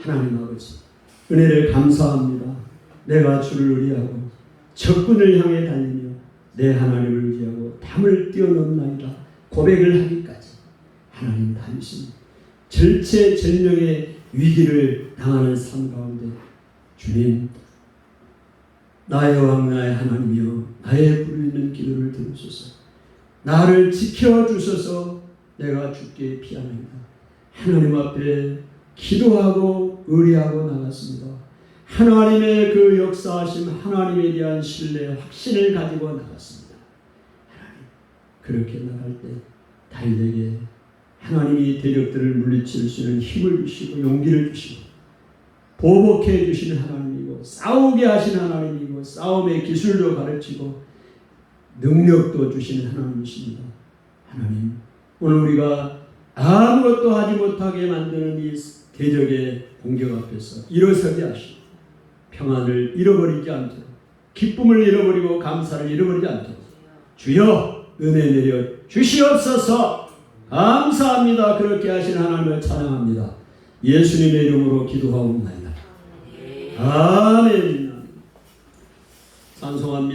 하나님 아버지, 은혜를 감사합니다. 내가 주를 의뢰하고 적군을 향해 달리며 내 하나님을 의지하고 담을 뛰어넘나이다 고백을 하기까지 하나님 다니십니다. 절체절명의 위기를 당하는 삶 가운데 주님 나의 왕 나의 하나님이여 나의 부르짖는 기도를 들으소서. 나를 지켜주소서. 내가 주께 피하나이다. 하나님 앞에 기도하고 의뢰하고 나갔습니다. 하나님의 그 역사하심 하나님에 대한 신뢰 확신을 가지고 나갔습니다. 하나님 그렇게 나갈 때 다윗에게 하나님이 대적들을 물리칠 수 있는 힘을 주시고 용기를 주시고 보복해 주시는 하나님이고 싸우게 하시는 하나님이고 싸움의 기술도 가르치고 능력도 주시는 하나님이십니다. 하나님 오늘 우리가 아무것도 하지 못하게 만드는 이 대적의 공격 앞에서 일어서게 하시고 평안을 잃어버리지 않도록 기쁨을 잃어버리고 감사를 잃어버리지 않도록 주여 은혜 내려 주시옵소서. 감사합니다. 그렇게 하신 하나님을 찬양합니다. 예수님의 이름으로 기도하옵나이다. 아멘. 찬송합니다.